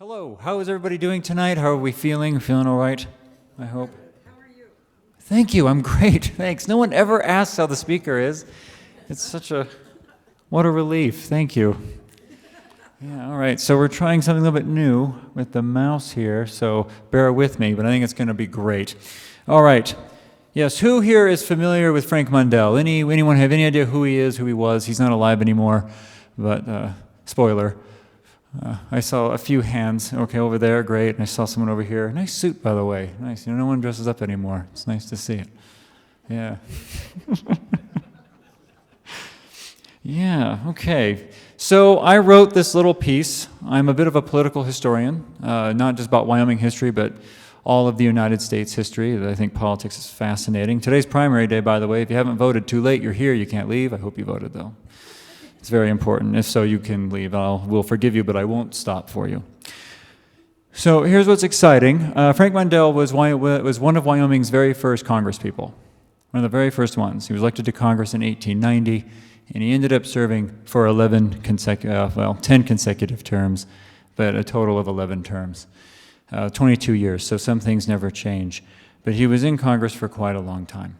Hello, how is everybody doing tonight? How are we feeling? Feeling all right, I hope? How are you? Thank you, I'm great, thanks. No one ever asks how the speaker is. It's what a relief, thank you. Yeah, all right, so we're trying something a little bit new with the mouse here, so bear with me, but I think it's going to be great. All right, yes, who here is familiar with Frank Mondell? Anyone have any idea who he is, who he was? He's not alive anymore, but spoiler. I saw a few hands, okay, over there, great, and I saw someone over here. Nice suit, by the way, nice. No one dresses up anymore. It's nice to see it. Yeah. Yeah, okay. So I wrote this little piece. I'm a bit of a political historian, not just about Wyoming history, but all of the United States history. I think politics is fascinating. Today's primary day, by the way. If you haven't voted, too late. You're here. You can't leave. I hope you voted, though. It's very important. If so, you can leave. We'll forgive you, but I won't stop for you. So here's what's exciting. Frank Mondell was one of Wyoming's very first congresspeople, one of the very first ones. He was elected to Congress in 1890, and he ended up serving for 10 consecutive terms, but a total of 11 terms, 22 years, so some things never change. But he was in Congress for quite a long time.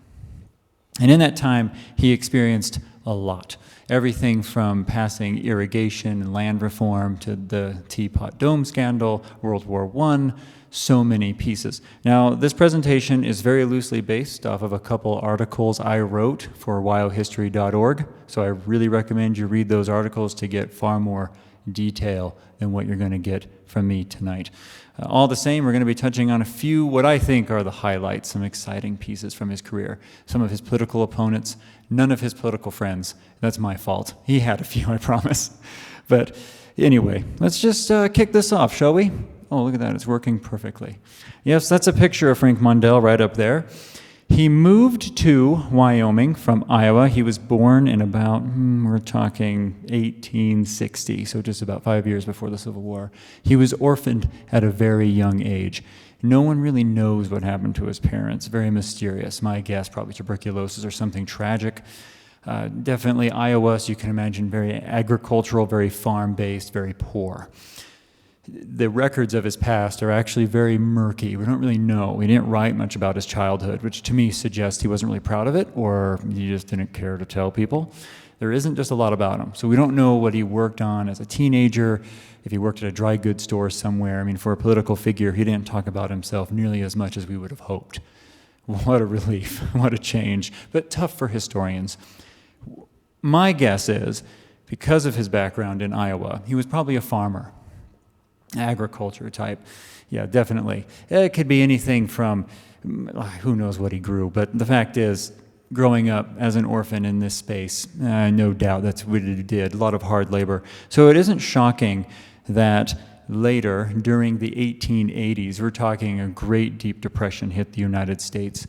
And in that time, he experienced a lot. Everything from passing irrigation and land reform to the Teapot Dome scandal, World War I, so many pieces. Now, this presentation is very loosely based off of a couple articles I wrote for wyohistory.org, so I really recommend you read those articles to get far more detail than what you're going to get from me tonight. All the same, we're going to be touching on a few what I think are the highlights, some exciting pieces from his career. Some of his political opponents, none of his political friends. That's my fault. He had a few, I promise. But anyway, let's just kick this off, shall we? Oh, look at that. It's working perfectly. Yes, that's a picture of Frank Mondell right up there. He moved to Wyoming from Iowa. He was born in about, we're talking 1860, so just about 5 years before the Civil War. He was orphaned at a very young age. No one really knows what happened to his parents. Very mysterious. My guess, probably tuberculosis or something tragic. Definitely Iowa, so you can imagine very agricultural, very farm-based, very poor. The records of his past are actually very murky. We don't really know. He didn't write much about his childhood, which to me suggests he wasn't really proud of it, or he just didn't care to tell people. There isn't just a lot about him. So we don't know what he worked on as a teenager, if he worked at a dry goods store somewhere. I mean, for a political figure, he didn't talk about himself nearly as much as we would have hoped. What a relief. What a change. But tough for historians. My guess is, because of his background in Iowa, he was probably a farmer. Agriculture type. Yeah, definitely. It could be anything from, who knows what he grew, but the fact is, growing up as an orphan in this space, no doubt that's what he did, a lot of hard labor. So it isn't shocking that later, during the 1880s, we're talking a great Deep Depression hit the United States.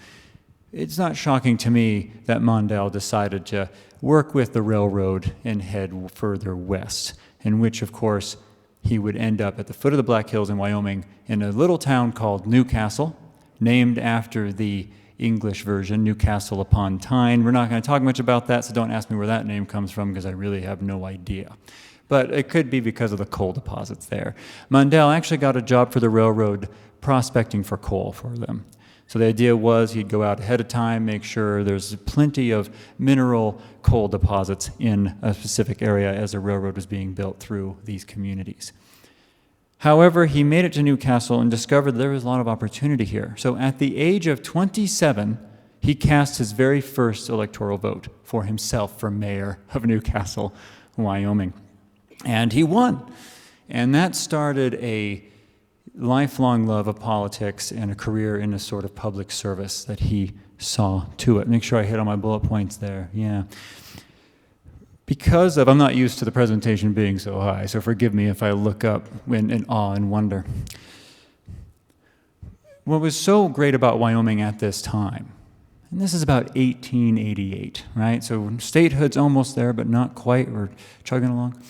It's not shocking to me that Mondell decided to work with the railroad and head further west, in which, of course, he would end up at the foot of the Black Hills in Wyoming in a little town called Newcastle, named after the English version, Newcastle upon Tyne. We're not going to talk much about that, so don't ask me where that name comes from because I really have no idea. But it could be because of the coal deposits there. Mondell actually got a job for the railroad prospecting for coal for them. So the idea was he'd go out ahead of time, make sure there's plenty of mineral coal deposits in a specific area as a railroad was being built through these communities. However, he made it to Newcastle and discovered there was a lot of opportunity here. So at the age of 27, he cast his very first electoral vote for himself for mayor of Newcastle, Wyoming. And he won. And that started a lifelong love of politics and a career in a sort of public service that he saw to it. Make sure I hit on my bullet points there, yeah. Because of, I'm not used to the presentation being so high, so forgive me if I look up in awe and wonder. What was so great about Wyoming at this time, and this is about 1888, right? So statehood's almost there, but not quite, we're chugging along.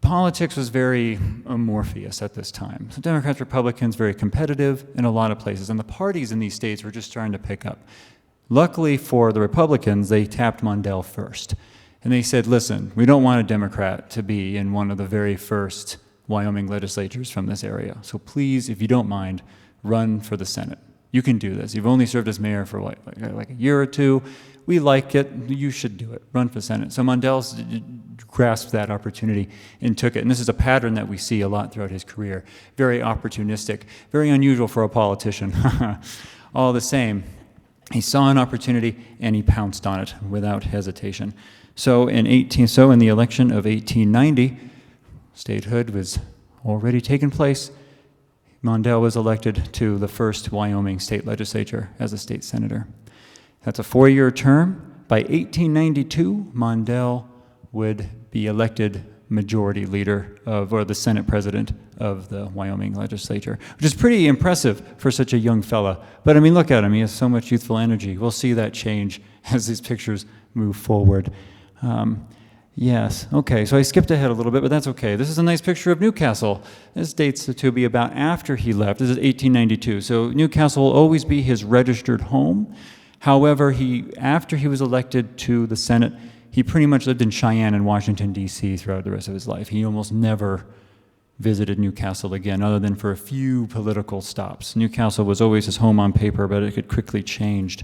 Politics was very amorphous at this time. So Democrats, Republicans, very competitive in a lot of places, and the parties in these states were just starting to pick up. Luckily for the Republicans, they tapped Mondell first. And they said, listen, we don't want a Democrat to be in one of the very first Wyoming legislatures from this area. So please, if you don't mind, run for the Senate. You can do this. You've only served as mayor for like a year or two. We like it. You should do it. Run for Senate. So Mondell grasped that opportunity and took it. And this is a pattern that we see a lot throughout his career. Very opportunistic, very unusual for a politician. All the same, he saw an opportunity and he pounced on it without hesitation. So in the election of 1890, statehood was already taken place. Mondell was elected to the first Wyoming state legislature as a state senator. That's a 4-year term. By 1892, Mondell would be elected majority leader or the Senate president of the Wyoming legislature, which is pretty impressive for such a young fella. But I mean, look at him. He has so much youthful energy. We'll see that change as these pictures move forward. Yes, okay, so I skipped ahead a little bit, but that's okay. This is a nice picture of Newcastle. This dates to be about after he left. This is 1892. So Newcastle will always be his registered home. However, after he was elected to the Senate, he pretty much lived in Cheyenne and Washington, D.C. throughout the rest of his life. He almost never visited Newcastle again, other than for a few political stops. Newcastle was always his home on paper, but it had quickly changed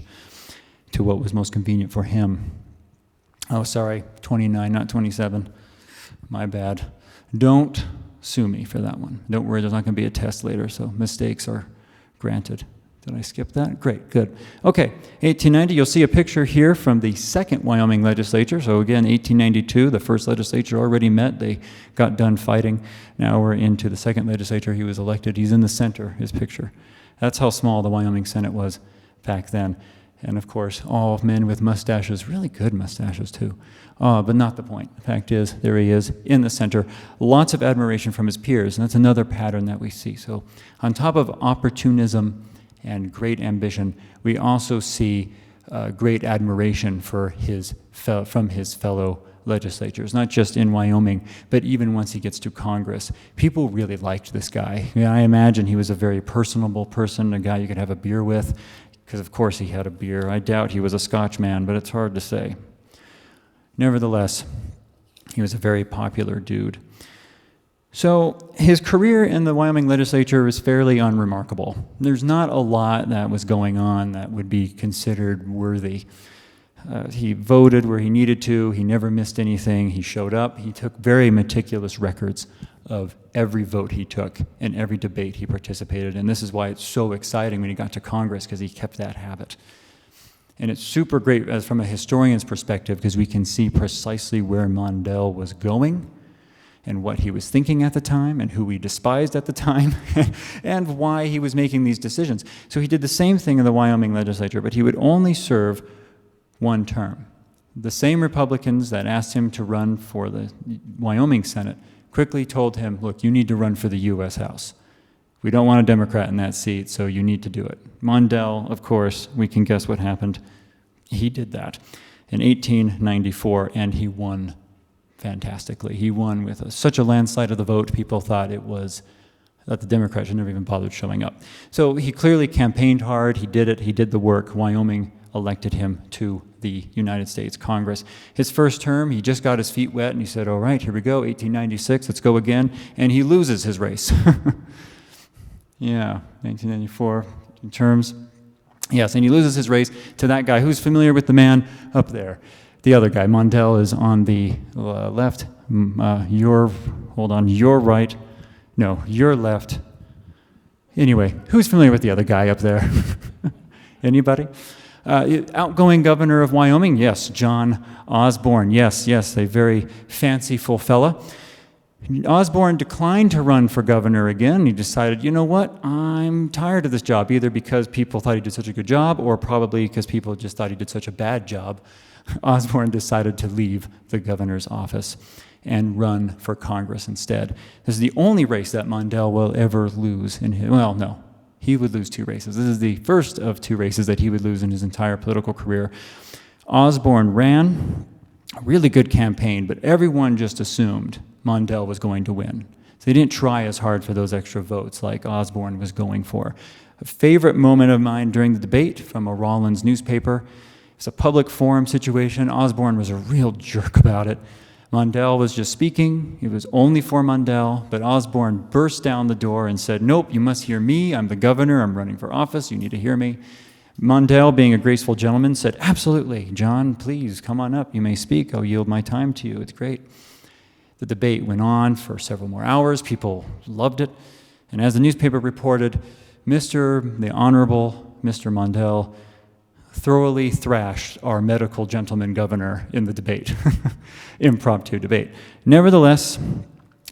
to what was most convenient for him. Oh, sorry, 29, not 27. My bad. Don't sue me for that one. Don't worry, there's not going to be a test later, so mistakes are granted. Did I skip that? Great, good. Okay, 1890, you'll see a picture here from the second Wyoming legislature. So again, 1892, the first legislature already met. They got done fighting. Now we're into the second legislature. He was elected. He's in the center, his picture. That's how small the Wyoming Senate was back then. And of course, all men with mustaches, really good mustaches too. But not the point. The fact is, there he is in the center. Lots of admiration from his peers, and that's another pattern that we see. So on top of opportunism and great ambition, we also see great admiration from his fellow legislators, not just in Wyoming, but even once he gets to Congress. People really liked this guy. I imagine he was a very personable person, a guy you could have a beer with, because of course he had a beer. I doubt he was a Scotchman, but it's hard to say. Nevertheless, he was a very popular dude. So his career in the Wyoming legislature is fairly unremarkable. There's not a lot that was going on that would be considered worthy. He voted where he needed to. He never missed anything. He showed up. He took very meticulous records of every vote he took and every debate he participated in. This is why it's so exciting when he got to Congress, because he kept that habit. And it's super great as from a historian's perspective, because we can see precisely where Mondell was going and what he was thinking at the time and who he despised at the time and why he was making these decisions. So he did the same thing in the Wyoming legislature, but he would only serve one term. The same Republicans that asked him to run for the Wyoming Senate quickly told him, look, you need to run for the U.S. House. We don't want a Democrat in that seat, so you need to do it. Mondell, of course, we can guess what happened. He did that in 1894, and he won fantastically. He won with such a landslide of the vote, people thought that the Democrats had never even bothered showing up. So he clearly campaigned hard. He did it. He did the work. Wyoming elected him to the United States Congress. His first term, he just got his feet wet, and he said, all right, here we go, 1896, let's go again, and he loses his race. Yeah, 1994 terms. Yes, and he loses his race to that guy who's familiar with the man up there. The other guy, Mondell, is on the left. Your right. No, your left. Anyway, who's familiar with the other guy up there? Anybody? Outgoing governor of Wyoming, yes, John Osborne. Yes, a very fanciful fella. Osborne declined to run for governor again. He decided, you know what, I'm tired of this job, either because people thought he did such a good job or probably because people just thought he did such a bad job. Osborne decided to leave the governor's office and run for Congress instead. This is the only race that Mondell will ever lose in his, well, no. He would lose 2 races. This is the first of 2 races that he would lose in his entire political career. Osborne ran a really good campaign, but everyone just assumed Mondell was going to win. So they didn't try as hard for those extra votes like Osborne was going for. A favorite moment of mine during the debate from a Rollins newspaper. It's a public forum situation. Osborne was a real jerk about it. Mondell was just speaking. It was only for Mondell, but Osborne burst down the door and said, "Nope, you must hear me. I'm the governor. I'm running for office. You need to hear me." Mondell, being a graceful gentleman, said, "Absolutely, John, please come on up. You may speak. I'll yield my time to you. It's great." The debate went on for several more hours. People loved it. And as the newspaper reported, the Honorable Mr. Mondell thoroughly thrashed our medical gentleman governor in the debate, impromptu debate. Nevertheless,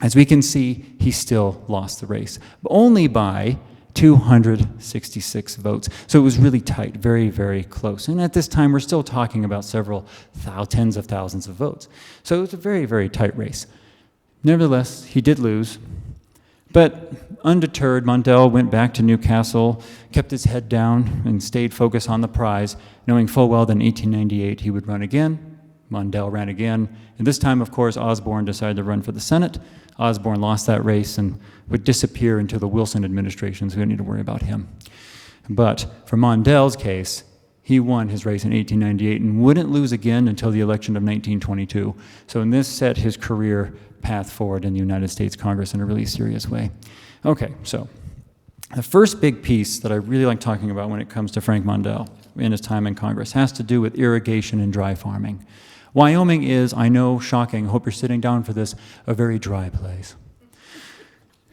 as we can see, he still lost the race, but only by 266 votes. So it was really tight, very, very close. And at this time, we're still talking about tens of thousands of votes. So it was a very, very tight race. Nevertheless, he did lose. But undeterred, Mondell went back to Newcastle, kept his head down, and stayed focused on the prize, knowing full well that in 1898 he would run again. Mondell ran again. And this time, of course, Osborne decided to run for the Senate. Osborne lost that race and would disappear into the Wilson administration, so we don't need to worry about him. But for Mondell's case, he won his race in 1898 and wouldn't lose again until the election of 1922. So in this set his career path forward in the United States Congress in a really serious way. Okay, so the first big piece that I really like talking about when it comes to Frank Mondell in his time in Congress has to do with irrigation and dry farming. Wyoming is, I know, shocking, I hope you're sitting down for this, a very dry place.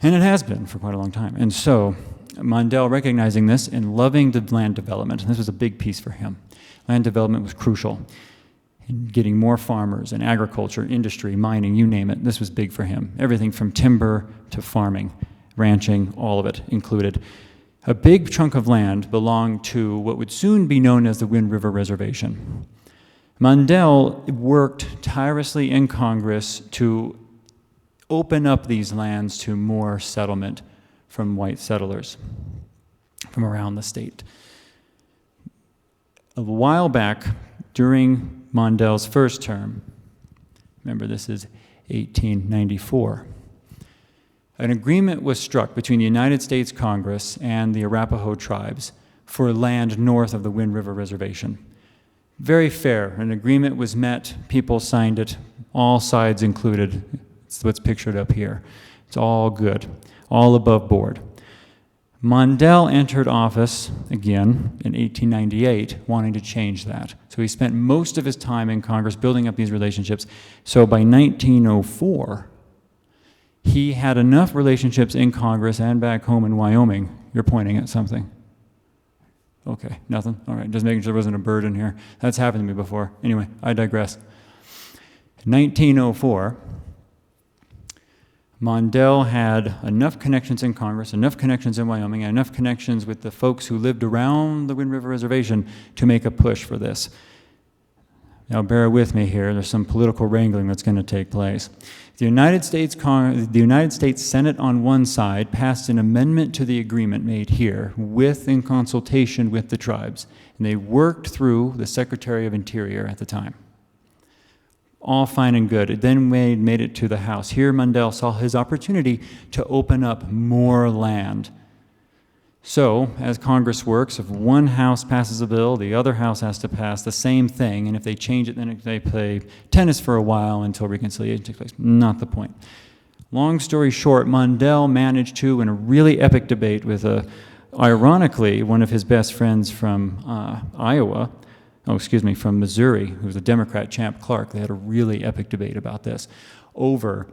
And it has been for quite a long time. And so Mondell, recognizing this and loving the land development, and this was a big piece for him. Land development was crucial in getting more farmers and agriculture, industry, mining, you name it. This was big for him. Everything from timber to farming, ranching, all of it included. A big chunk of land belonged to what would soon be known as the Wind River Reservation. Mondell worked tirelessly in Congress to open up these lands to more settlement from white settlers from around the state. A while back, during Mondell's first term, remember this is 1894, an agreement was struck between the United States Congress and the Arapaho tribes for land north of the Wind River Reservation. Very fair. An agreement was met, people signed it, all sides included. It's what's pictured up here. It's all good, all above board. Mondell entered office again in 1898, wanting to change that. So he spent most of his time in Congress building up these relationships. So by 1904, he had enough relationships in Congress and back home in Wyoming. You're pointing at something. Okay, nothing? All right, just making sure there wasn't a bird in here. That's happened to me before. Anyway, I digress. 1904, Mondell had enough connections in Congress, enough connections in Wyoming, and enough connections with the folks who lived around the Wind River Reservation to make a push for this. Now, bear with me here. There's some political wrangling that's going to take place. The United States Senate on one side passed an amendment to the agreement made here in consultation with the tribes, and they worked through the Secretary of Interior at the time. All fine and good. It then made it to the House. Here, Mondell saw his opportunity to open up more land. So, as Congress works, if one house passes a bill, the other house has to pass the same thing, and if they change it, then they play tennis for a while until reconciliation takes place. Not the point. Long story short, Mondell managed to, in a really epic debate with, ironically, one of his best friends from from Missouri, who was a Democrat, Champ Clark. They had a really epic debate about this over,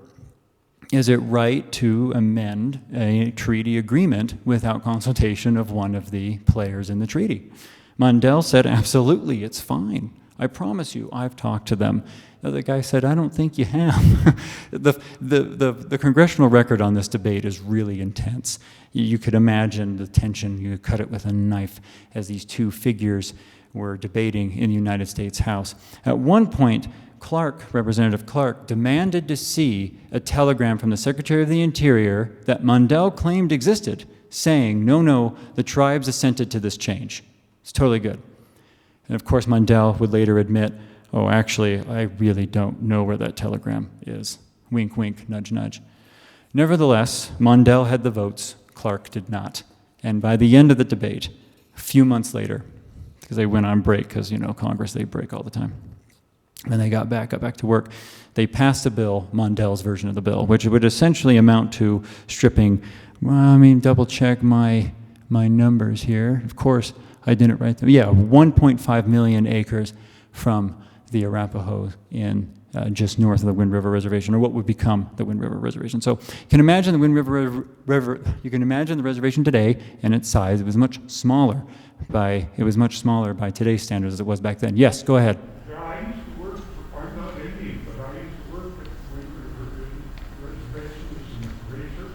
is it right to amend a treaty agreement without consultation of one of the players in the treaty? Mondell said, absolutely, it's fine. I promise you, I've talked to them. The other guy said, I don't think you have. The congressional record on this debate is really intense. You could imagine the tension. You could cut it with a knife as these two figures were debating in the United States House. At one point, Representative Clark, demanded to see a telegram from the Secretary of the Interior that Mondell claimed existed, saying, no, the tribes assented to this change. It's totally good. And of course, Mondell would later admit, oh, actually, I really don't know where that telegram is. Wink, wink, nudge, nudge. Nevertheless, Mondell had the votes, Clark did not. And by the end of the debate, a few months later, because they went on break, because, Congress, they break all the time. When they got back to work, they passed a bill, Mondell's version of the bill, which would essentially amount to stripping, double check my numbers here. Of course, I didn't write them. Yeah, 1.5 million acres from the Arapaho in just north of the Wind River Reservation, or what would become the Wind River Reservation. So you can imagine the Wind River. You can imagine the reservation today and its size. It was much smaller by today's standards as it was back then. Yes, go ahead. Yeah, I used to work. I'm not Indian, but I used to work at Wind River Reservation as an appraiser,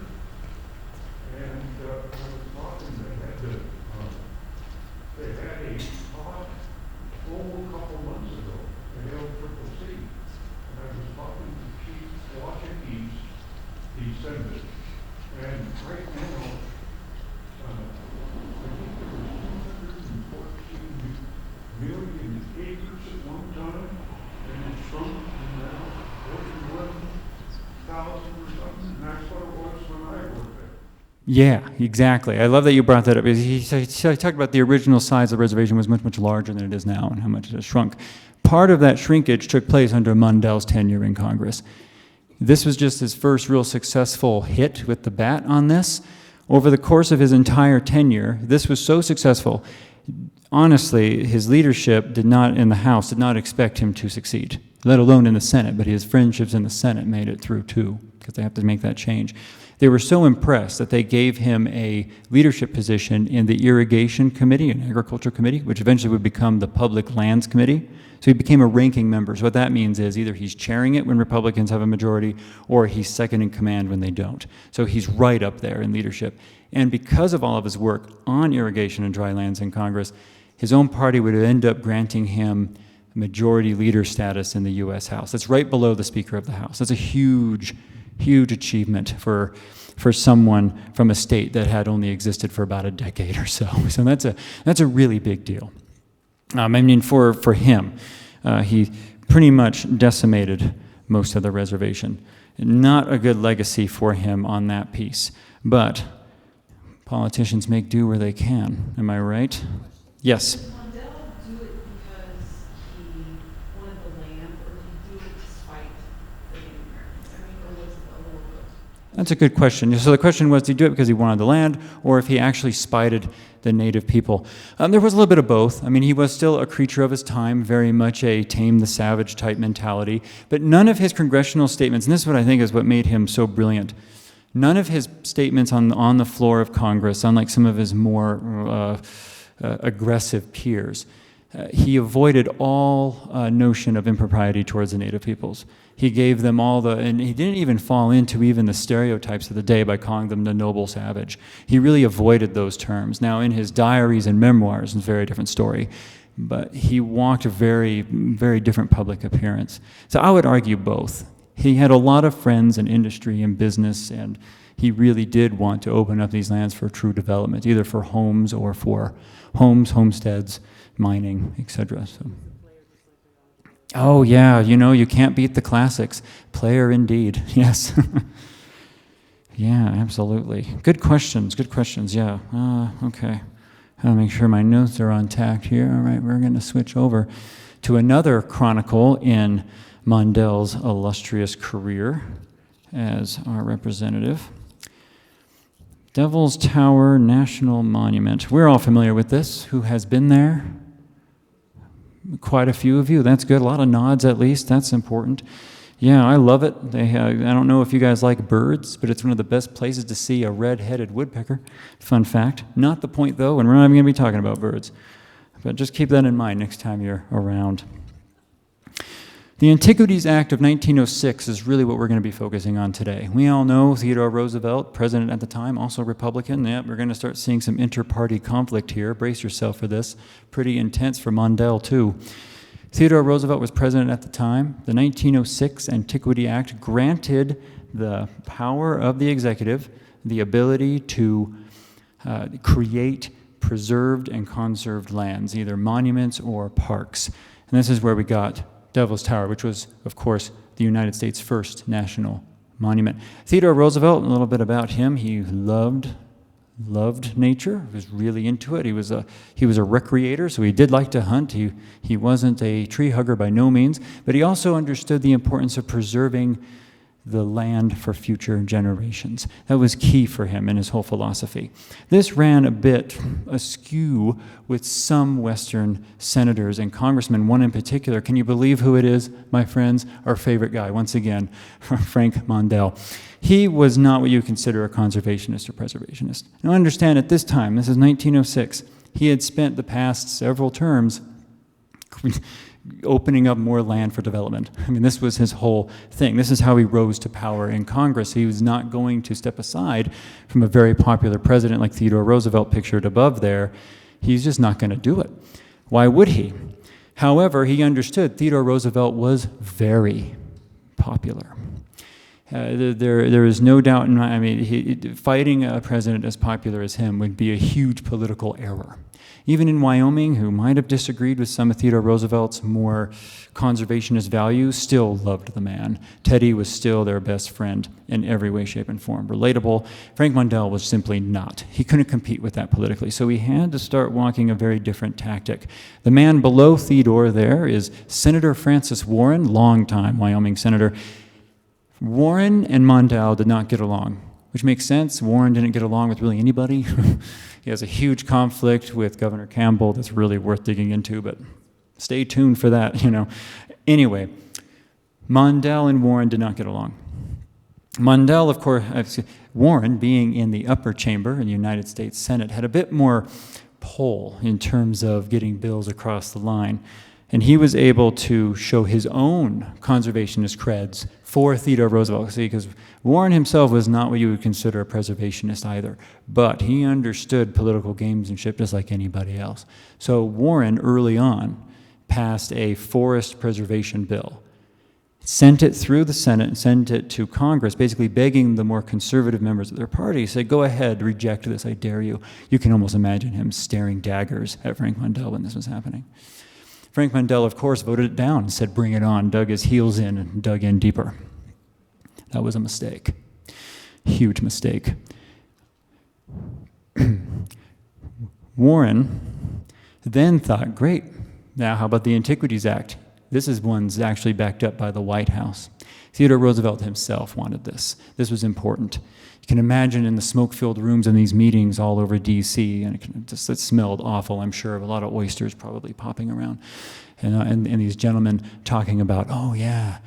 and I was talking. They had a pot a couple months ago at LCCC, and I was talking to Chief Washington December, and right now, I think there was 214 million acres at one time, and it shrunk to now 41,000 or something, and that's what it was when I worked there. Yeah, exactly. I love that you brought that up. He talked about the original size of the reservation was much, much larger than it is now and how much it has shrunk. Part of that shrinkage took place under Mondell's tenure in Congress. This was just his first real successful hit with the bat on this. Over the course of his entire tenure, this was so successful. Honestly, his leadership in the House did not expect him to succeed, let alone in the Senate, but his friendships in the Senate made it through too, because they have to make that change. They were so impressed that they gave him a leadership position in the Irrigation Committee and Agriculture Committee, which eventually would become the Public Lands Committee. So he became a ranking member. So what that means is either he's chairing it when Republicans have a majority, or he's second in command when they don't. So he's right up there in leadership. And because of all of his work on irrigation and dry lands in Congress, his own party would end up granting him majority leader status in the U.S. House. That's right below the Speaker of the House. That's a huge achievement for someone from a state that had only existed for about a decade or so. So that's a really big deal. For him, he pretty much decimated most of the reservation. Not a good legacy for him on that piece, but politicians make do where they can. Am I right? Yes. Did Mondell do it because he wanted the land, or did he do it despite the Native Americans? Or was it a little bit? That's a good question. So the question was, did he do it because he wanted the land, or if he actually spited the native people? There was a little bit of both. He was still a creature of his time, very much a tame the savage type mentality, but none of his congressional statements, and this is what I think is what made him so brilliant, none of his statements on the floor of Congress, unlike some of his more aggressive peers, he avoided all notion of impropriety towards the native peoples. He gave them and he didn't even fall into even the stereotypes of the day by calling them the noble savage. He really avoided those terms. Now, in his diaries and memoirs, it's a very different story, but he walked a very, very different public appearance. So I would argue both. He had a lot of friends in industry and business, and he really did want to open up these lands for true development, either for homes or for homesteads, mining, etc. So. Oh yeah, you can't beat the classics. Player indeed, yes. Yeah, absolutely. Good questions, yeah. Okay, I'll make sure my notes are on tact here. All right, we're going to switch over to another chronicle in Mondell's illustrious career as our representative. Devil's Tower National Monument. We're all familiar with this. Who has been there? Quite a few of you. That's good. A lot of nods at least. That's important. Yeah, I love it. I don't know if you guys like birds, but it's one of the best places to see a red-headed woodpecker. Fun fact. Not the point, though, and we're not even going to be talking about birds. But just keep that in mind next time you're around. The Antiquities Act of 1906 is really what we're going to be focusing on today. We all know Theodore Roosevelt, president at the time, also Republican. Yeah, we're going to start seeing some inter-party conflict here. Brace yourself for this. Pretty intense for Mondell, too. Theodore Roosevelt was president at the time. The 1906 Antiquity Act granted the power of the executive the ability to create preserved and conserved lands, either monuments or parks. And this is where we got Devil's Tower, which was, of course, the United States' first national monument. Theodore Roosevelt, a little bit about him, he loved loved nature, was really into it. He was a recreator, so he did like to hunt. He wasn't a tree hugger by no means, but he also understood the importance of preserving the land for future generations. That was key for him in his whole philosophy. This ran a bit askew with some Western senators and congressmen, one in particular. Can you believe who it is, my friends? Our favorite guy, once again, Frank Mondell. He was not what you consider a conservationist or preservationist. Now understand, at this time, this is 1906, he had spent the past several terms opening up more land for development. I mean, this was his whole thing. This is how he rose to power in Congress. He was not going to step aside from a very popular president like Theodore Roosevelt pictured above there. He's just not going to do it. Why would he? However, he understood Theodore Roosevelt was very popular. There is no doubt in my, fighting a president as popular as him would be a huge political error. Even in Wyoming, who might have disagreed with some of Theodore Roosevelt's more conservationist values, still loved the man. Teddy was still their best friend in every way, shape, and form. Relatable. Frank Mondell was simply not. He couldn't compete with that politically, so he had to start walking a very different tactic. The man below Theodore there is Senator Francis Warren, longtime Wyoming senator. Warren and Mondell did not get along, which makes sense. Warren didn't get along with really anybody. He has a huge conflict with Governor Campbell that's really worth digging into, but stay tuned for that, Anyway, Mondell and Warren did not get along. Mondell, of course, Warren, being in the upper chamber in the United States Senate, had a bit more pull in terms of getting bills across the line. And he was able to show his own conservationist creds for Theodore Roosevelt. See, because Warren himself was not what you would consider a preservationist either, but he understood political gamesmanship just like anybody else. So Warren, early on, passed a forest preservation bill, sent it through the Senate, and sent it to Congress, basically begging the more conservative members of their party, say, go ahead, reject this, I dare you. You can almost imagine him staring daggers at Frank Mondell when this was happening. Frank Mondell, of course, voted it down and said, bring it on, dug his heels in and dug in deeper. That was a mistake. Huge mistake. Warren then thought, great, now how about the Antiquities Act? This is one's actually backed up by the White House. Theodore Roosevelt himself wanted this. This was important. You can imagine in the smoke-filled rooms in these meetings all over D.C., and it smelled awful, I'm sure, of a lot of oysters probably popping around. And these gentlemen talking about, oh, yeah,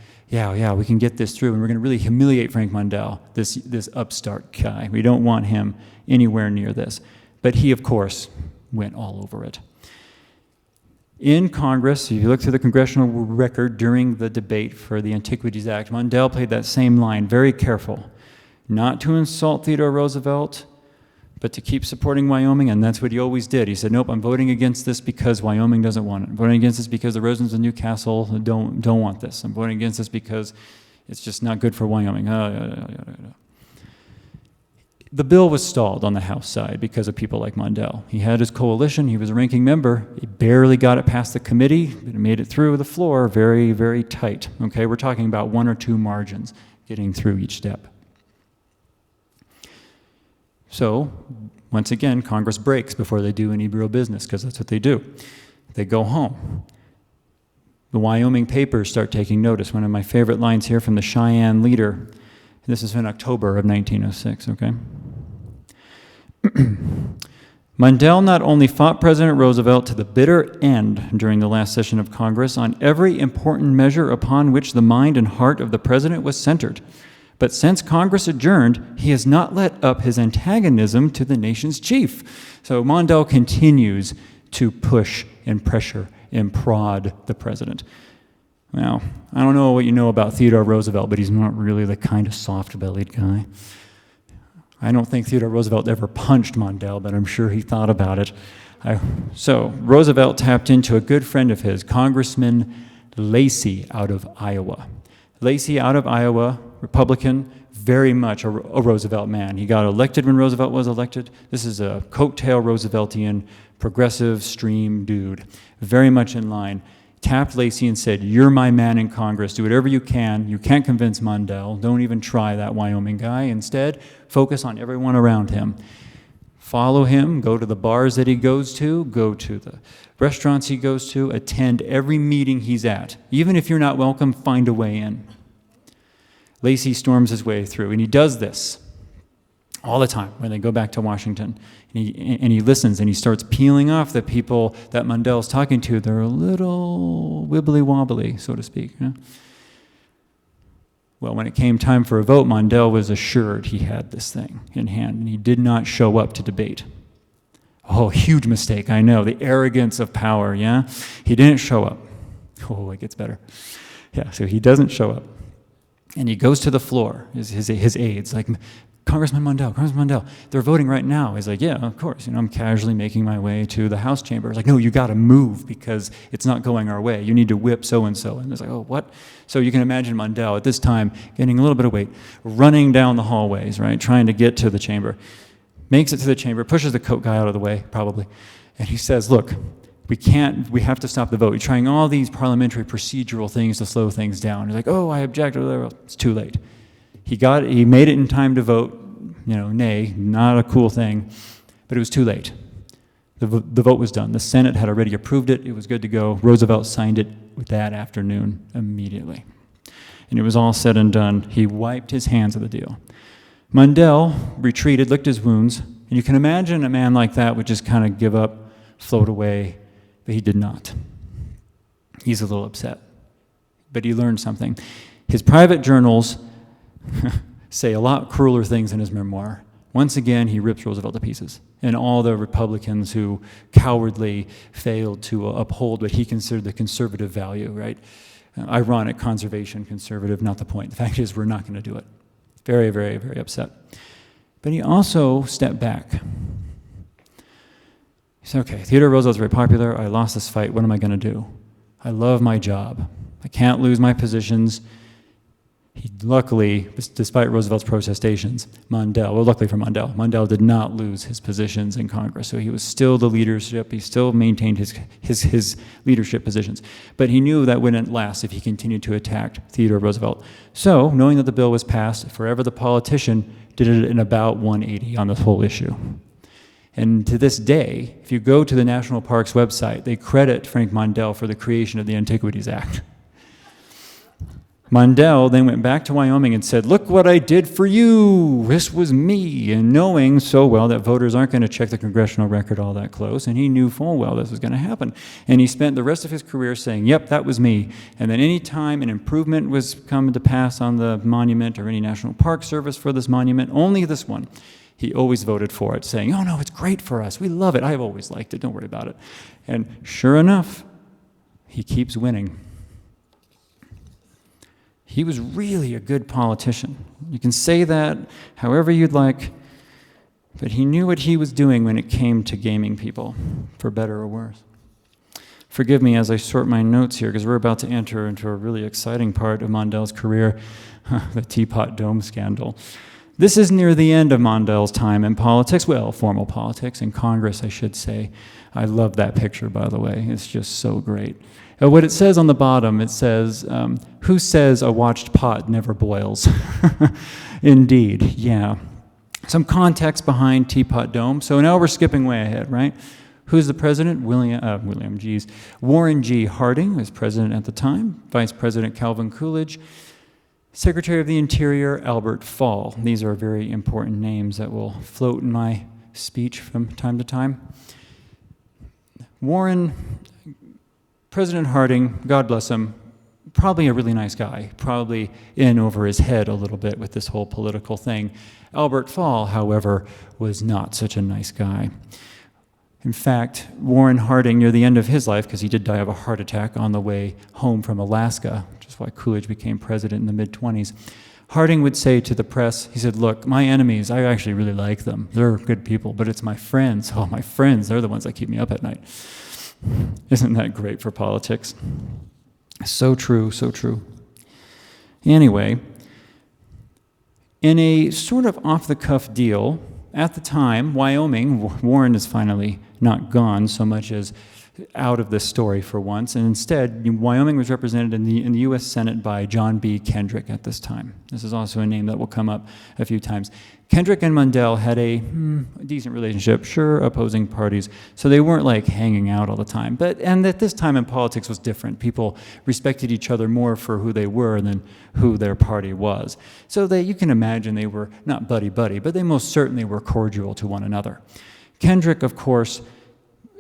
we can get this through, and we're going to really humiliate Frank Mondell, this upstart guy. We don't want him anywhere near this. But he, of course, went all over it. In Congress, if you look through the congressional record during the debate for the Antiquities Act, Mondell played that same line, very careful. Not to insult Theodore Roosevelt, but to keep supporting Wyoming, and that's what he always did. He said, nope, I'm voting against this because Wyoming doesn't want it. I'm voting against this because the residents of Newcastle don't want this. I'm voting against this because it's just not good for Wyoming. The bill was stalled on the House side because of people like Mondell. He had his coalition. He was a ranking member. He barely got it past the committee, but it made it through the floor very, very tight. Okay, we're talking about 1 or 2 margins getting through each step. So, once again, Congress breaks before they do any real business, because that's what they do. They go home. The Wyoming papers start taking notice. One of my favorite lines here from the Cheyenne Leader. This is in October of 1906, okay? Mondell not only fought President Roosevelt to the bitter end during the last session of Congress on every important measure upon which the mind and heart of the president was centered, but since Congress adjourned, he has not let up his antagonism to the nation's chief. So Mondell continues to push and pressure and prod the president. Now, I don't know what you know about Theodore Roosevelt, but he's not really the kind of soft-bellied guy. I don't think Theodore Roosevelt ever punched Mondell, but I'm sure he thought about it. So Roosevelt tapped into a good friend of his, Congressman Lacey out of Iowa. Lacey out of Iowa, Republican, very much a Roosevelt man. He got elected when Roosevelt was elected. This is a coattail Rooseveltian, progressive stream dude, very much in line. Tapped Lacey and said, you're my man in Congress. Do whatever you can. You can't convince Mondell. Don't even try that Wyoming guy. Instead, focus on everyone around him. Follow him, go to the bars that he goes to, go to the restaurants he goes to, attend every meeting he's at. Even if you're not welcome, find a way in. Lacey storms his way through, and he does this all the time when they go back to Washington. And he listens, and he starts peeling off the people that Mondell's talking to. They're a little wibbly-wobbly, so to speak. You know? Well, when it came time for a vote, Mondell was assured he had this thing in hand, and he did not show up to debate. Oh, huge mistake, I know. The arrogance of power, yeah? He didn't show up. Oh, it gets better. Yeah, so he doesn't show up. And he goes to the floor, his aides, like, Congressman Mondell, they're voting right now. He's like, yeah, of course. You know, I'm casually making my way to the House chamber. He's like, no, you got to move because it's not going our way. You need to whip so-and-so. And it's like, oh, what? So you can imagine Mondell at this time getting a little bit of weight, running down the hallways, right, trying to get to the chamber. Makes it to the chamber, pushes the coat guy out of the way, probably. And he says, look, we have to stop the vote. You're trying all these parliamentary procedural things to slow things down. He's like, oh, I object. It's too late. He made it in time to vote, nay, not a cool thing, but it was too late. The vote was done. The Senate had already approved it. It was good to go. Roosevelt signed it that afternoon immediately. And it was all said and done. He wiped his hands of the deal. Mondell retreated, licked his wounds, and you can imagine a man like that would just kind of give up, float away, but he did not. He's a little upset, but he learned something. His private journals say a lot crueler things in his memoir. Once again, he rips Roosevelt to pieces, and all the Republicans who cowardly failed to uphold what he considered the conservative value, right? Ironic, conservation, conservative, not the point. The fact is, we're not going to do it. Very, very, very upset. But he also stepped back. He said, okay, Theodore Roosevelt's very popular. I lost this fight. What am I going to do? I love my job. I can't lose my positions. He luckily, despite Roosevelt's protestations, luckily for Mondell did not lose his positions in Congress. So he was still the leadership. He still maintained his leadership positions. But he knew that wouldn't last if he continued to attack Theodore Roosevelt. So, knowing that the bill was passed, Forever the Politician did it in about 180 on this whole issue. And to this day, if you go to the National Parks website, they credit Frank Mondell for the creation of the Antiquities Act. Mondell then went back to Wyoming and said, look what I did for you. This was me. And knowing so well that voters aren't going to check the congressional record all that close, and he knew full well this was going to happen. And he spent the rest of his career saying, yep, that was me. And then any time an improvement was coming to pass on the monument or any National Park Service for this monument, only this one, he always voted for it, saying, oh, no, it's great for us. We love it. I've always liked it. Don't worry about it. And sure enough, he keeps winning. He was really a good politician. You can say that however you'd like, but he knew what he was doing when it came to gaming people, for better or worse. Forgive me as I sort my notes here, because we're about to enter into a really exciting part of Mondell's career, the Teapot Dome scandal. This is near the end of Mondell's time in politics, well, formal politics, in Congress, I should say. I love that picture, by the way. It's just so great. What it says on the bottom, it says, who says a watched pot never boils? Indeed, yeah. Some context behind Teapot Dome. So now we're skipping way ahead, right? Who's the president? Warren G. Harding was president at the time. Vice President Calvin Coolidge. Secretary of the Interior, Albert Fall. These are very important names that will float in my speech from time to time. President Harding, God bless him, probably a really nice guy, probably in over his head a little bit with this whole political thing. Albert Fall, however, was not such a nice guy. In fact, Warren Harding, near the end of his life, because he did die of a heart attack on the way home from Alaska, which is why Coolidge became president in the mid-20s, Harding would say to the press, he said, look, my enemies, I actually really like them. They're good people, but it's my friends. Oh, my friends, they're the ones that keep me up at night. Isn't that great for politics? So true, so true. Anyway, in a sort of off-the-cuff deal, at the time, Wyoming, Warren is finally not gone so much as out of this story for once, and instead, Wyoming was represented in the U.S. Senate by John B. Kendrick at this time. This is also a name that will come up a few times. Kendrick and Mondell had a decent relationship, sure, opposing parties, so they weren't like hanging out all the time. And at this time in politics was different. People respected each other more for who they were than who their party was. So you can imagine they were not buddy-buddy, but they most certainly were cordial to one another. Kendrick, of course,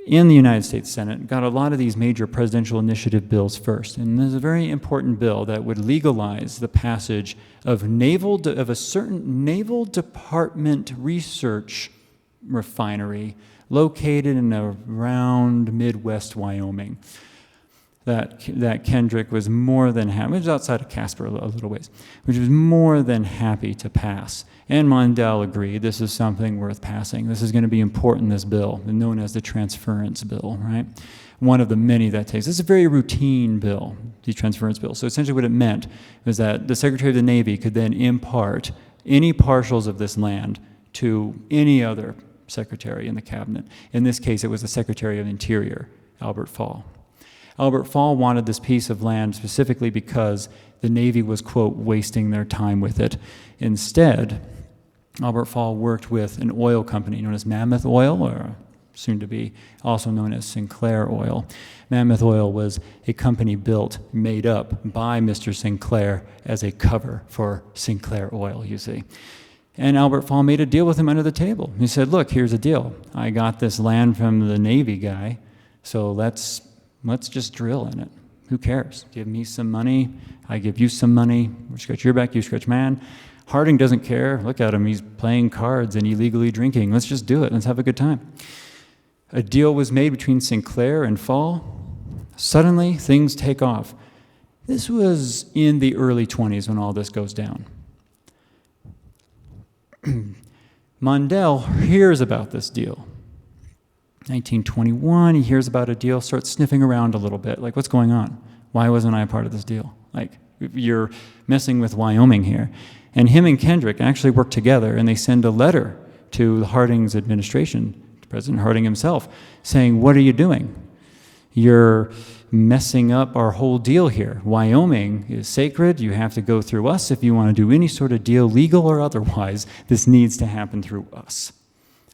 in the United States Senate, got a lot of these major presidential initiative bills first. And there's a very important bill that would legalize the passage of a certain Naval Department research refinery located in around Midwest Wyoming. That Kendrick was more than happy, which was outside of Casper a little ways, which was more than happy to pass. And Mondell agreed this is something worth passing. This is going to be important, this bill, known as the transference bill, right? One of the many that takes. This is a very routine bill, the transference bill. So essentially what it meant was that the Secretary of the Navy could then impart any partials of this land to any other secretary in the cabinet. In this case, it was the Secretary of Interior, Albert Fall. Albert Fall wanted this piece of land specifically because the Navy was, quote, wasting their time with it. Instead, Albert Fall worked with an oil company known as Mammoth Oil, or soon to be also known as Sinclair Oil. Mammoth Oil was a company made up by Mr. Sinclair as a cover for Sinclair Oil, you see. And Albert Fall made a deal with him under the table. He said, look, here's a deal. I got this land from the Navy guy, so let's just drill in it. Who cares? Give me some money, I give you some money. We scratch your back, you scratch mine. Harding doesn't care. Look at him, he's playing cards and illegally drinking. Let's just do it, let's have a good time. A deal was made between Sinclair and Fall. Suddenly, things take off. This was in the early 20s when all this goes down. Mondell hears about this deal. 1921, he hears about a deal, starts sniffing around a little bit, like, what's going on? Why wasn't I a part of this deal? Like, you're messing with Wyoming here. And him and Kendrick actually work together, and they send a letter to Harding's administration, to President Harding himself, saying, what are you doing? You're messing up our whole deal here. Wyoming is sacred. You have to go through us if you want to do any sort of deal, legal or otherwise. This needs to happen through us.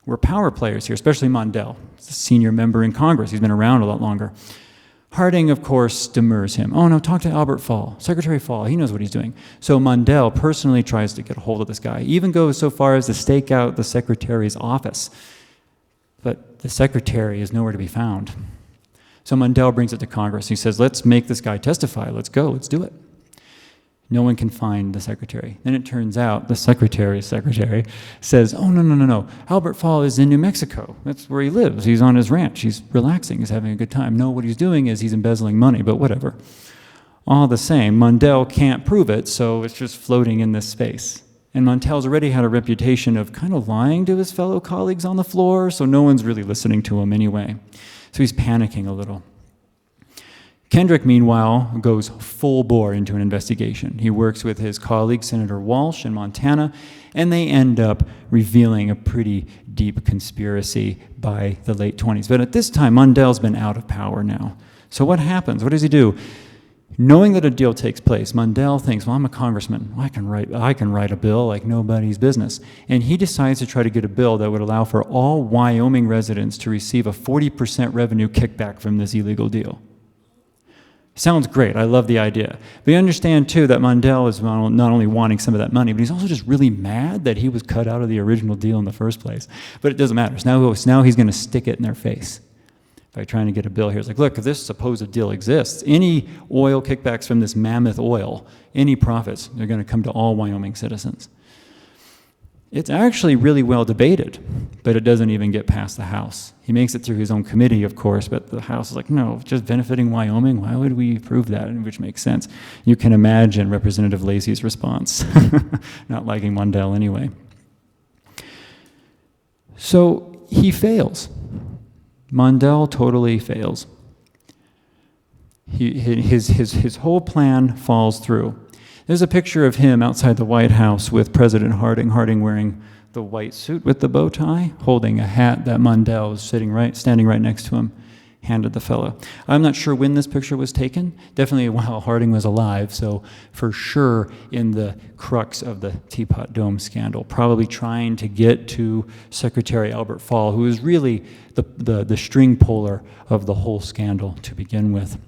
We're power players here, especially Mondell. He's a senior member in Congress. He's been around a lot longer. Harding, of course, demurs him. Oh, no, talk to Albert Fall, Secretary Fall. He knows what he's doing. So Mondell personally tries to get a hold of this guy, even goes so far as to stake out the secretary's office. But the secretary is nowhere to be found. So Mondell brings it to Congress. He says, let's make this guy testify. Let's go. Let's do it. No one can find the secretary. Then it turns out the secretary's secretary says, oh, no. Albert Fall is in New Mexico. That's where he lives. He's on his ranch. He's relaxing. He's having a good time. No, what he's doing is he's embezzling money, but whatever. All the same, Mondell can't prove it, so it's just floating in this space. And Mondell's already had a reputation of kind of lying to his fellow colleagues on the floor, so no one's really listening to him anyway. So he's panicking a little. Kendrick, meanwhile, goes full bore into an investigation. He works with his colleague, Senator Walsh in Montana, and they end up revealing a pretty deep conspiracy by the late 20s. But at this time, Mondell's been out of power now. So what happens? What does he do? Knowing that a deal takes place, Mondell thinks, well, I'm a congressman. I can write a bill like nobody's business. And he decides to try to get a bill that would allow for all Wyoming residents to receive a 40% revenue kickback from this illegal deal. Sounds great. I love the idea. But you understand, too, that Mondell is not only wanting some of that money, but he's also just really mad that he was cut out of the original deal in the first place. But it doesn't matter. So now he's going to stick it in their face by trying to get a bill here. It's like, look, if this supposed deal exists, any oil kickbacks from this Mammoth Oil, any profits, they're going to come to all Wyoming citizens. It's actually really well debated, but it doesn't even get past the House. He makes it through his own committee, of course, but the House is like, no, just benefiting Wyoming, why would we approve that? Which makes sense. You can imagine Representative Lacey's response, not liking Mondell anyway. So he fails. Mondell totally fails. His whole plan falls through. There's a picture of him outside the White House with President Harding wearing the white suit with the bow tie, holding a hat that Mondell is standing right next to him. handed the fellow. I'm not sure when this picture was taken, definitely while Harding was alive, so for sure in the crux of the Teapot Dome scandal, probably trying to get to Secretary Albert Fall, who was really the string puller of the whole scandal to begin with.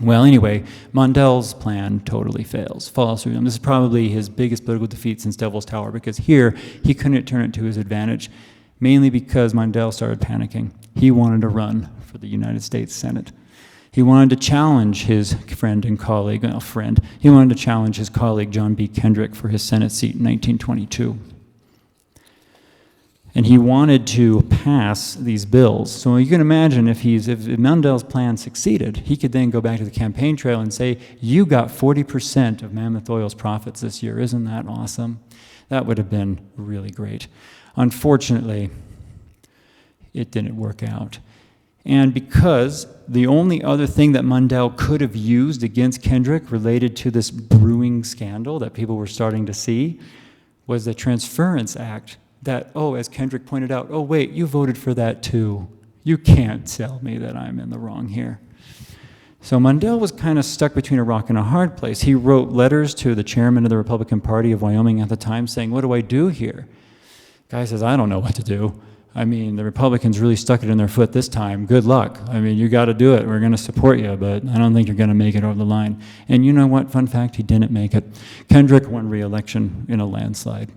Well, anyway, Mondell's plan totally fails, falls through. And this is probably his biggest political defeat since Devil's Tower, because here he couldn't turn it to his advantage, mainly because Mondell started panicking. He wanted to run for the United States Senate. He wanted to challenge his friend and colleague, he wanted to challenge his colleague John B. Kendrick for his Senate seat in 1922. And he wanted to pass these bills. So you can imagine if Mondell's plan succeeded, he could then go back to the campaign trail and say, you got 40% of Mammoth Oil's profits this year. Isn't that awesome? That would have been really great. Unfortunately, it didn't work out. And because the only other thing that Mondell could have used against Kendrick related to this brewing scandal that people were starting to see was the Transference Act that, oh, as Kendrick pointed out, oh, wait, you voted for that too. You can't tell me that I'm in the wrong here. So Mondell was kind of stuck between a rock and a hard place. He wrote letters to the chairman of the Republican Party of Wyoming at the time saying, what do I do here? Guy says, I don't know what to do. I mean, the Republicans really stuck it in their foot this time. Good luck. I mean, you got to do it. We're going to support you, but I don't think you're going to make it over the line. And you know what? Fun fact, he didn't make it. Kendrick won re-election in a landslide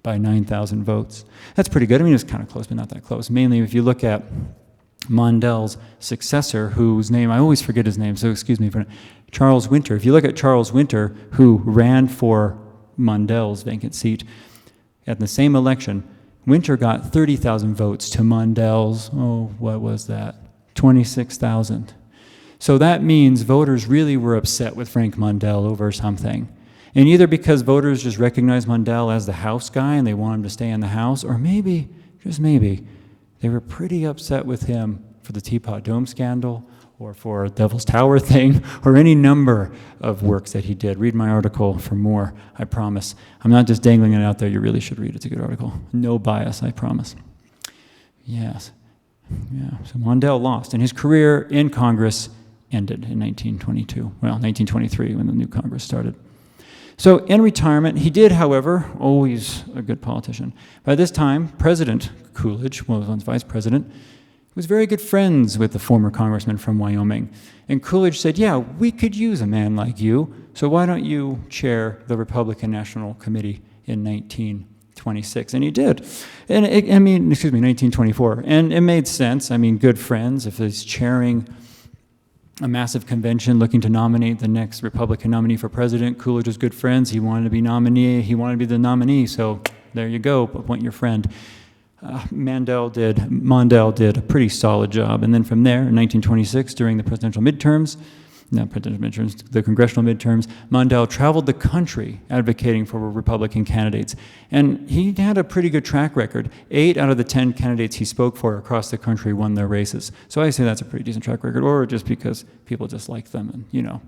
by 9,000 votes. That's pretty good. I mean, it was kind of close, but not that close. Mainly, if you look at Mondell's successor, whose name, I always forget his name, so excuse me for Charles Winter. If you look at Charles Winter, who ran for Mondell's vacant seat at the same election, Winter got 30,000 votes to Mondell's, what was that? 26,000. So that means voters really were upset with Frank Mondell over something. And either because voters just recognize Mondell as the House guy and they want him to stay in the House, or maybe, just maybe, they were pretty upset with him for the Teapot Dome scandal or for Devil's Tower thing or any number of works that he did. Read my article for more, I promise. I'm not just dangling it out there. You really should read it. It's a good article. No bias, I promise. Yes. Yeah. So Mondell lost, and his career in Congress ended in 1922. Well, 1923 when the new Congress started. So in retirement, he did, however, always a good politician. By this time, President Coolidge, well, once vice president, was very good friends with the former congressman from Wyoming. And Coolidge said, yeah, we could use a man like you, so why don't you chair the Republican National Committee in 1926? And he did. And 1924. And it made sense. I mean, good friends. If he's chairing a massive convention looking to nominate the next Republican nominee for president, Coolidge was good friends. He wanted to be the nominee, so there you go, appoint your friend. Mondell did a pretty solid job. And then from there, in 1926, during the the congressional midterms, Mondell traveled the country advocating for Republican candidates. And he had a pretty good track record. 8 out of the 10 candidates he spoke for across the country won their races. So I say that's a pretty decent track record, or just because people just like them. And, you know,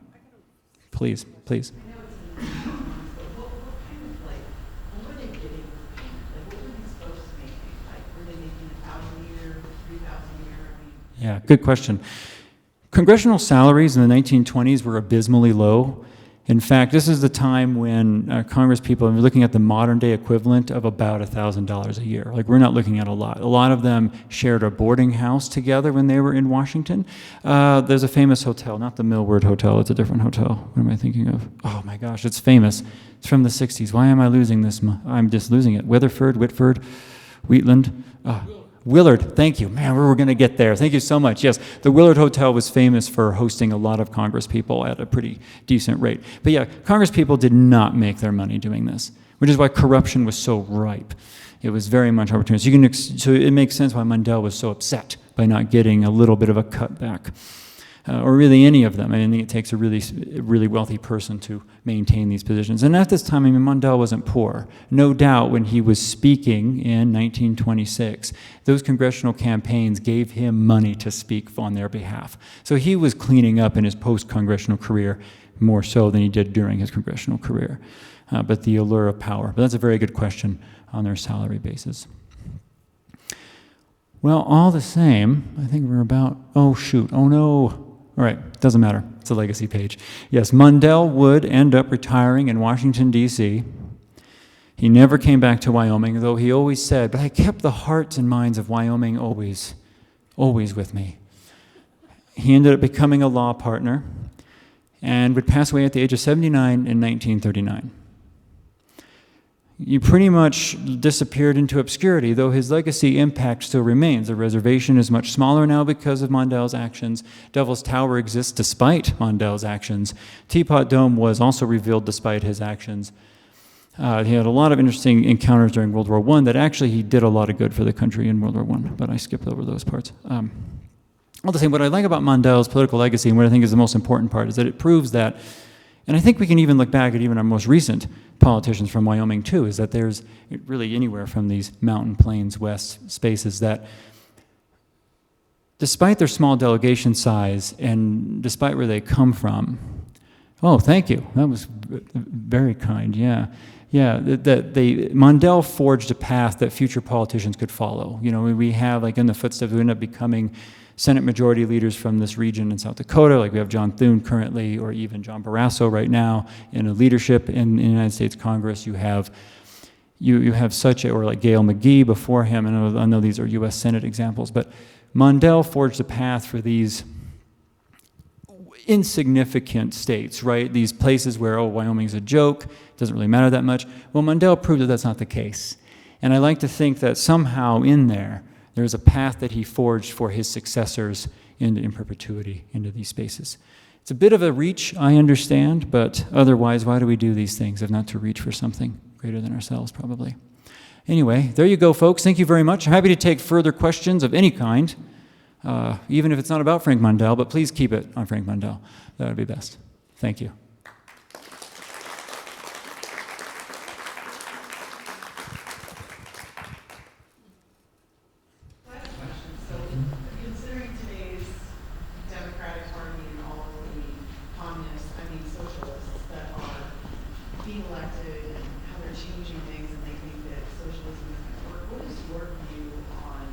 please. I know it's in the but what kind of, like, what were they getting? Like, what were these folks making? Like, were they making 1,000 a year, 3,000 a year? I mean, Yeah, good question. Congressional salaries in the 1920s were abysmally low. In fact, this is the time when Congress people are looking at the modern day equivalent of about $1,000 a year. Like, we're not looking at a lot. A lot of them shared a boarding house together when they were in Washington. There's a famous hotel, not the Millward Hotel, it's a different hotel. What am I thinking of? Oh my gosh, it's famous. It's from the 60s. Why am I losing this? I'm just losing it. Whitford, Wheatland. Willard, thank you. Man, we're going to get there. Thank you so much. Yes, the Willard Hotel was famous for hosting a lot of Congress people at a pretty decent rate. But yeah, Congress people did not make their money doing this, which is why corruption was so ripe. It was very much opportunity. So it makes sense why Mondell was so upset by not getting a little bit of a cutback. Or really any of them. I think it takes a really wealthy person to maintain these positions. And at this time, I mean, Mondell wasn't poor. No doubt when he was speaking in 1926, those congressional campaigns gave him money to speak on their behalf. So he was cleaning up in his post-congressional career more so than he did during his congressional career. But the allure of power. But that's a very good question on their salary basis. Well, all the same, I think we're about, oh shoot, oh no. All right, doesn't matter. It's a legacy page. Yes, Mondell would end up retiring in Washington, D.C. He never came back to Wyoming, though he always said, but I kept the hearts and minds of Wyoming always with me. He ended up becoming a law partner and would pass away at the age of 79 in 1939. He pretty much disappeared into obscurity, though his legacy impact still remains. The reservation is much smaller now because of Mondell's actions. Devil's Tower exists despite Mondell's actions. Teapot Dome was also revealed despite his actions. He had a lot of interesting encounters during World War I that actually he did a lot of good for the country in World War I, but I skipped over those parts. All the same, what I like about Mondell's political legacy and what I think is the most important part is that it proves that, and I think we can even look back at even our most recent politicians from Wyoming too, is that there's really anywhere from these mountain, plains, west spaces that despite their small delegation size and despite where they come from, oh, thank you, that was very kind, yeah. Yeah, Mondell forged a path that future politicians could follow. You know, we have, like in the footsteps, we end up becoming Senate majority leaders from this region in South Dakota, like we have John Thune currently, or even John Barrasso right now in a leadership in the United States Congress. You have such a, or like Gail McGee before him, and I know these are U.S. Senate examples, but Mondell forged a path for these insignificant states, right? These places where, oh, Wyoming's a joke, doesn't really matter that much. Well, Mondell proved that that's not the case. And I like to think that somehow in there's a path that he forged for his successors in perpetuity into these spaces. It's a bit of a reach, I understand, but otherwise, why do we do these things if not to reach for something greater than ourselves, probably? Anyway, there you go, folks. Thank you very much. I'm happy to take further questions of any kind. Even if it's not about Frank Mondell, but please keep it on Frank Mondell. That would be best. Thank you. I have a question. So, considering today's Democratic Party and all of the socialists that are being elected and how they're changing things and they think that socialism is going to work, what is your view on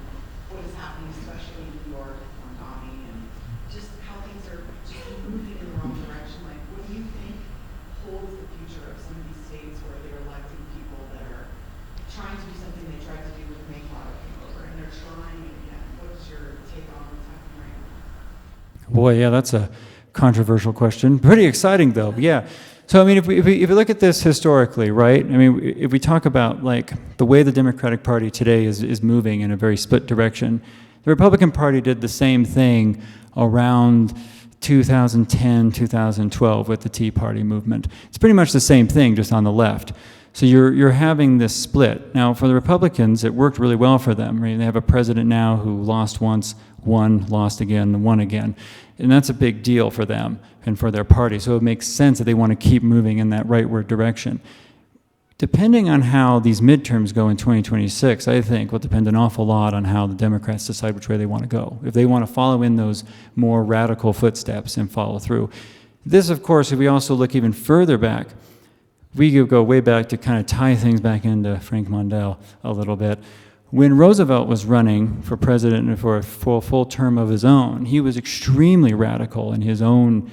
what is happening, especially in New York, Montgomery, and just how things are just moving in the wrong direction? Like, what do you think holds the future of some of these states where they're electing people that are trying to do something they tried to do with Mayflower came over, and they're trying again? What is your take on what's happening right now? Boy, yeah, that's a controversial question. Pretty exciting, though. Yeah. So, I mean, if we look at this historically, right? I mean, if we talk about like the way the Democratic Party today is moving in a very split direction, the Republican Party did the same thing around 2010, 2012 with the Tea Party movement. It's pretty much the same thing, just on the left. So you're having this split. Now, for the Republicans, it worked really well for them. Right? They have a president now who lost once, won, lost again, won again. And that's a big deal for them and for their party. So it makes sense that they want to keep moving in that rightward direction. Depending on how these midterms go in 2026, I think will depend an awful lot on how the Democrats decide which way they want to go. If they want to follow in those more radical footsteps and follow through. This, of course, if we also look even further back, we could go way back to kind of tie things back into Frank Mondell a little bit. When Roosevelt was running for president and for a full term of his own, he was extremely radical in his own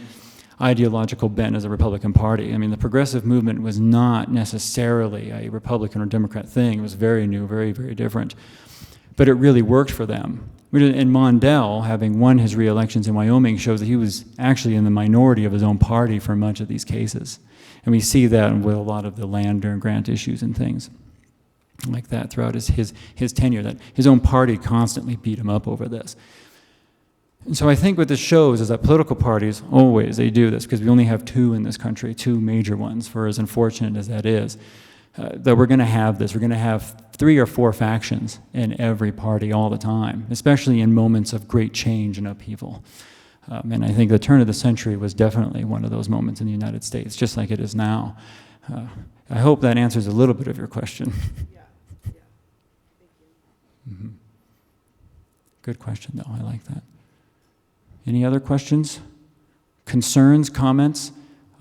ideological bent as a Republican Party. I mean, the progressive movement was not necessarily a Republican or Democrat thing. It was very new, very, very different. But it really worked for them. And Mondell, having won his re-elections in Wyoming, shows that he was actually in the minority of his own party for much of these cases. And we see that with a lot of the land and grant issues and things like that throughout his tenure, that his own party constantly beat him up over this. And so I think what this shows is that political parties, always, they do this, because we only have two in this country, two major ones, for as unfortunate as that is, that we're going to have this. We're going to have 3 or 4 factions in every party all the time, especially in moments of great change and upheaval. And I think the turn of the century was definitely one of those moments in the United States, just like it is now. I hope that answers a little bit of your question. Yeah. Thank you. Mm-hmm. Good question, though. I like that. Any other questions? Concerns? Comments?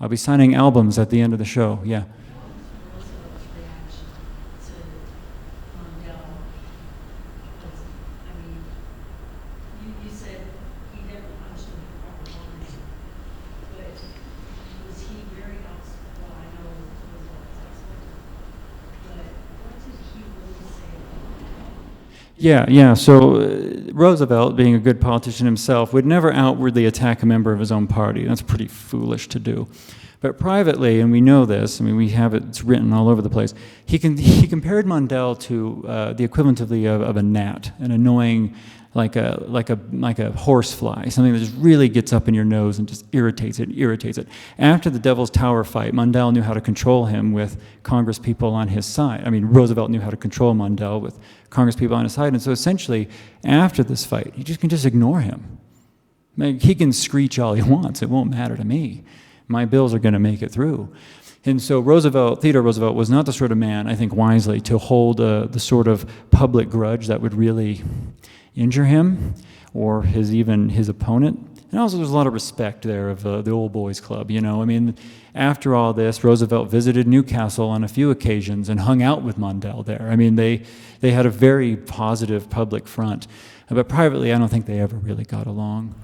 I'll be signing albums at the end of the show. Yeah. What was Roosevelt's reaction to Mondell? I mean, Yeah. So Roosevelt, being a good politician himself, would never outwardly attack a member of his own party. That's pretty foolish to do. But privately, and we know this, I mean, we have it, it's written all over the place, he compared Mondell to the equivalent of a gnat, an annoying, like a horsefly, something that just really gets up in your nose and just irritates it. After the Devil's Tower fight, Mondell knew how to control him with Congress people on his side. I mean, Roosevelt knew how to control Mondell with Congress people on his side, and so essentially, after this fight, he can just ignore him. Like, he can screech all he wants, it won't matter to me. My bills are going to make it through. And so Theodore Roosevelt was not the sort of man, I think wisely, to hold the sort of public grudge that would really injure him or his opponent. And also there's a lot of respect there of the old boys club, you know. I mean, after all this, Roosevelt visited Newcastle on a few occasions and hung out with Mondell there. I mean, they had a very positive public front. But privately, I don't think they ever really got along.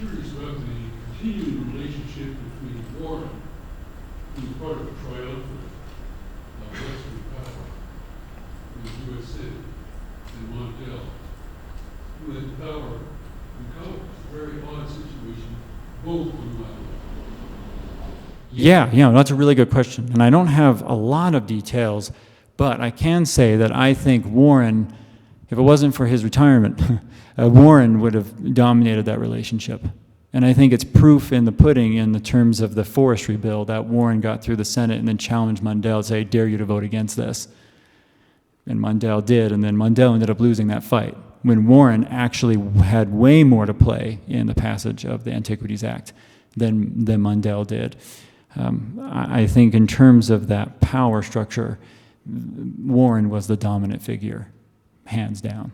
I'm curious about the continuing relationship between Warren, who was part of the triumvirate of Western power, who was U.S. Senate, and Mondell, who had power in Congress. A very odd situation, both in Wyoming. Yeah, that's a really good question. And I don't have a lot of details, but I can say that I think Warren, if it wasn't for his retirement, Warren would have dominated that relationship. And I think it's proof in the pudding in the terms of the forestry bill that Warren got through the Senate and then challenged Mondell to say, I dare you to vote against this. And Mondell did, and then Mondell ended up losing that fight when Warren actually had way more to play in the passage of the Antiquities Act than Mondell did. I think in terms of that power structure, Warren was the dominant figure, hands down.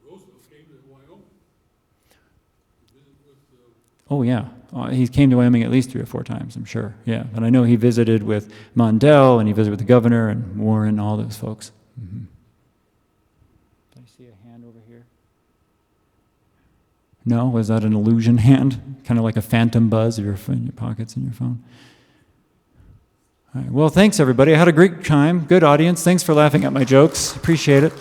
Roosevelt came to Wyoming to visit with. Oh yeah, he came to Wyoming at least 3 or 4 times, I'm sure. Yeah, and I know he visited with Mondell and he visited with the governor and Warren, all those folks. Mm-hmm. Did I see a hand over here? No, was that an illusion hand? Kind of like a phantom buzz in your pockets in your phone. All right. Well, thanks everybody. I had a great time. Good audience. Thanks for laughing at my jokes. Appreciate it.